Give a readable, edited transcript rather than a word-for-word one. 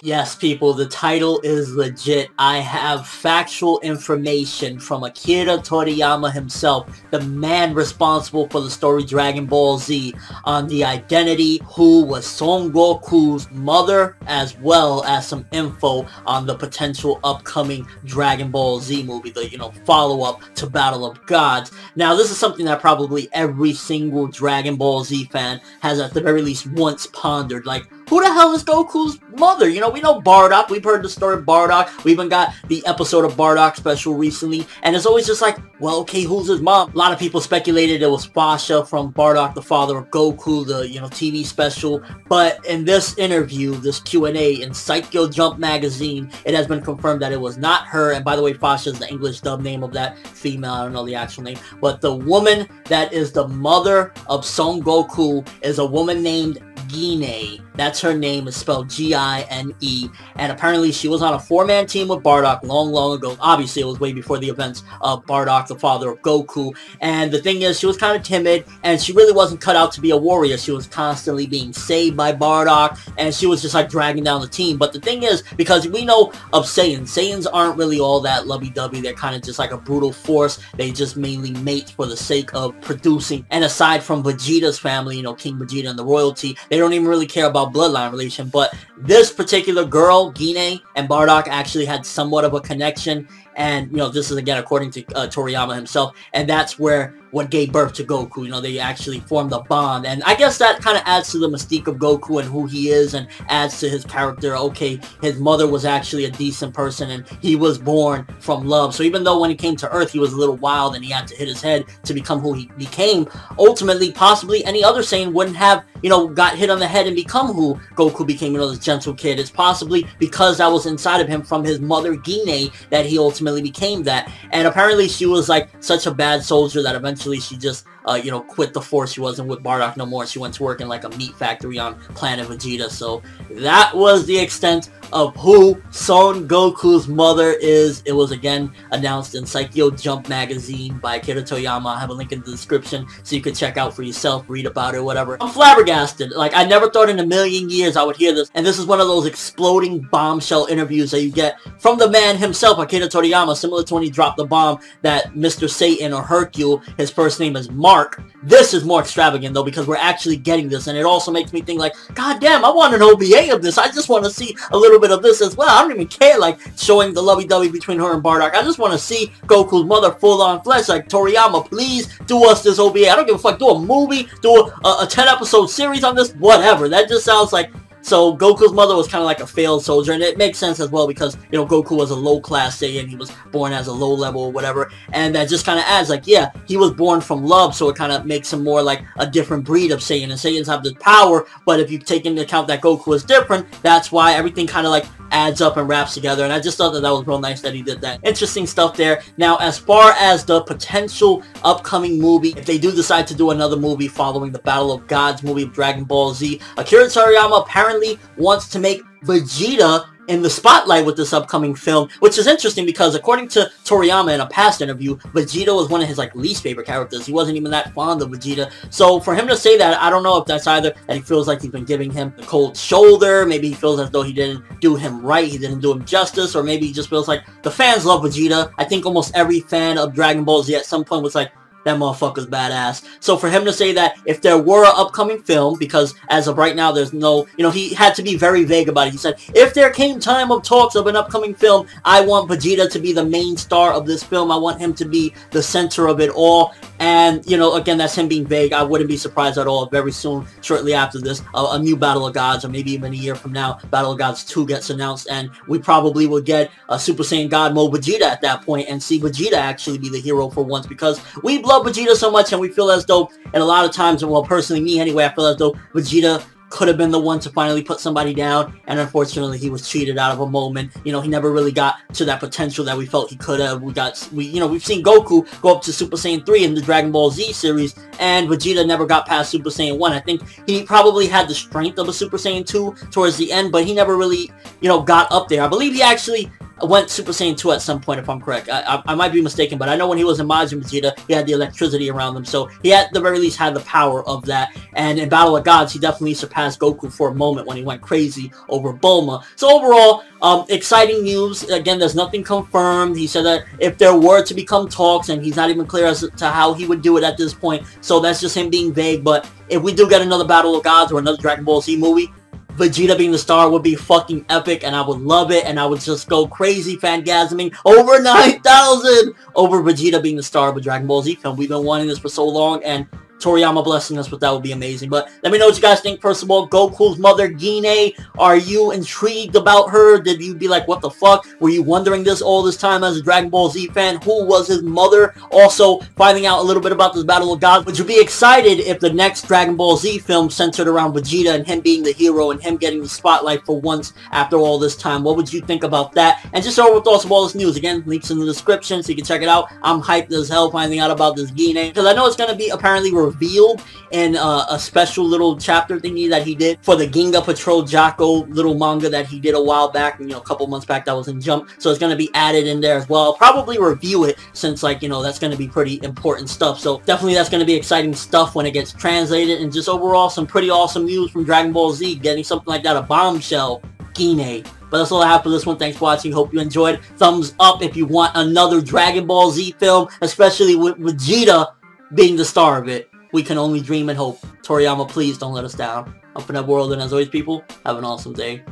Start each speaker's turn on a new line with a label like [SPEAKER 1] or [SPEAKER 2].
[SPEAKER 1] Yes, people, the title is legit. I have factual information from Akira Toriyama himself, the man responsible for the story Dragon Ball Z, on the identity who was Son Goku's mother, as well as some info on the potential upcoming Dragon Ball Z movie, the, follow-up to Battle of Gods. Now, this is something that probably every single Dragon Ball Z fan has at the very least once pondered, like, who the hell is Goku's mother? We know Bardock. We've heard the story of Bardock. We even got the episode of Bardock special recently. And it's always just like, well, okay, who's his mom? A lot of people speculated it was Fasha from Bardock, the father of Goku, the, TV special. But in this interview, this Q&A in Psycho Jump magazine, it has been confirmed that it was not her. And by the way, Fasha is the English dub name of that female. I don't know the actual name. But the woman that is the mother of Son Goku is a woman named Gine. That's her name. Is spelled G-I-N-E. And apparently she was on a 4-man team with Bardock long ago. Obviously, it was way before the events of Bardock, the father of Goku. And the thing is, she was kind of timid, and she really wasn't cut out to be a warrior. She was constantly being saved by Bardock, and she was just like dragging down the team. But the thing is, because we know of Saiyans aren't really all that lovey-dovey. They're kind of just like a brutal force. They just mainly mate for the sake of producing. And aside from Vegeta's family, King Vegeta and the royalty, they don't even really care about bloodline relation. But this particular girl, Gine, and Bardock actually had somewhat of a connection. And, this is again according to Toriyama himself. And that's what gave birth to Goku. They actually formed a bond. And I guess that kind of adds to the mystique of Goku and who he is, and adds to his character. Okay, his mother was actually a decent person, and he was born from love. So even though when he came to Earth, he was a little wild, and he had to hit his head to become who he became, ultimately, possibly any other Saiyan wouldn't have, got hit on the head and become who Goku became, this gentle kid. It's possibly because that was inside of him from his mother, Gine, that he ultimately became that. And apparently she was like such a bad soldier that eventually she just, quit the force. She wasn't with Bardock no more. She went to work in like a meat factory on planet Vegeta. So that was the extent of who Son Goku's mother is. It was again announced in Psycho Jump magazine by Akira Toriyama. I have a link in the description so you could check out for yourself, read about it, whatever. I'm flabbergasted. Like, I never thought in a million years I would hear this. And this is one of those exploding bombshell interviews that you get from the man himself, Akira Toriyama, similar to when he dropped the bomb that Mr. Satan or Hercule, his first name is Mark. This is more extravagant though, because we're actually getting this, and it also makes me think like, god damn, I want an OVA of this. I just want to see a little bit of this as well. I don't even care like showing the lovey-dovey between her and Bardock. I just want to see Goku's mother full-on flesh. Like, Toriyama, please do us this OVA. I don't give a fuck. Do a movie, do a 10-episode series on this, whatever. That just sounds like... So Goku's mother was kind of like a failed soldier, and it makes sense as well because, Goku was a low-class Saiyan. He was born as a low-level or whatever, and that just kind of adds, like, yeah, he was born from love, so it kind of makes him more like a different breed of Saiyan, and Saiyans have this power, but if you take into account that Goku is different, that's why everything kind of, like, adds up and wraps together, and I just thought that was real nice that he did that. Interesting stuff there. Now, as far as the potential upcoming movie, if they do decide to do another movie following the Battle of Gods movie of Dragon Ball Z, Akira Toriyama apparently wants to make Vegeta in the spotlight with this upcoming film, which is interesting because according to Toriyama in a past interview, Vegeta was one of his least favorite characters. He wasn't even that fond of Vegeta. So for him to say that, I don't know if that's either that he feels like he's been giving him the cold shoulder, maybe he feels as though he didn't do him right, he didn't do him justice, or maybe he just feels like the fans love Vegeta. I think almost every fan of Dragon Ball Z at some point was like, that motherfucker's badass. So for him to say that if there were an upcoming film, because as of right now there's no, he had to be very vague about it. He said, if there came time of talks of an upcoming film, I want Vegeta to be the main star of this film. I want him to be the center of it all. And, again, that's him being vague. I wouldn't be surprised at all if very soon, shortly after this, a new Battle of Gods, or maybe even a year from now, Battle of Gods 2 gets announced, and we probably will get a Super Saiyan God Mode Vegeta at that point, and see Vegeta actually be the hero for once, because we love Vegeta so much, and we feel as though, and a lot of times, well, personally, me anyway, I feel as though Vegeta could have been the one to finally put somebody down, and unfortunately he was cheated out of a moment. He never really got to that potential that we felt he could have. We've seen Goku go up to Super Saiyan 3 in the Dragon Ball Z series, and Vegeta never got past Super Saiyan 1. I think he probably had the strength of a Super Saiyan 2 towards the end, but he never really, got up there. I believe he actually went Super Saiyan 2 at some point, if I'm correct. I might be mistaken, but I know when he was in Majin Vegeta, he had the electricity around him, so he at the very least had the power of that. And in Battle of Gods, he definitely surpassed Goku for a moment when he went crazy over Bulma. So overall, exciting news. Again, there's nothing confirmed. He said that if there were to become talks, and he's not even clear as to how he would do it at this point, so that's just him being vague. But if we do get another Battle of Gods or another Dragon Ball Z movie, Vegeta being the star would be fucking epic, and I would love it, and I would just go crazy fangasming over 9,000 over Vegeta being the star of a Dragon Ball Z film. We've been wanting this for so long, and Toriyama blessing us with that would be amazing. But let me know what you guys think. First of all, Goku's mother, Gine, are you intrigued about her? Did you be like, what the fuck? Were you wondering this all this time as a Dragon Ball Z fan? Who was his mother? Also, finding out a little bit about this Battle of Gods. Would you be excited if the next Dragon Ball Z film centered around Vegeta and him being the hero and him getting the spotlight for once after all this time? What would you think about that? And just overall thoughts of all this news. Again, links in the description so you can check it out. I'm hyped as hell finding out about this Gine, because I know it's going to be apparently revealed in a special little chapter thingy that he did for the Ginga Patrol Jocko little manga that he did a while back, you know, a couple months back, that was in Jump. So it's going to be added in there as well. I'll probably review it since, like, you know, that's going to be pretty important stuff. So definitely that's going to be exciting stuff when it gets translated. And just overall, some pretty awesome news from Dragon Ball Z, getting something like that, a bombshell, Gine. But that's all I have for this one. Thanks for watching. Hope you enjoyed. Thumbs up if you want another Dragon Ball Z film, especially with Vegeta being the star of it. We can only dream and hope. Toriyama, please don't let us down. I'm ForneverWorld, and as always, people, have an awesome day.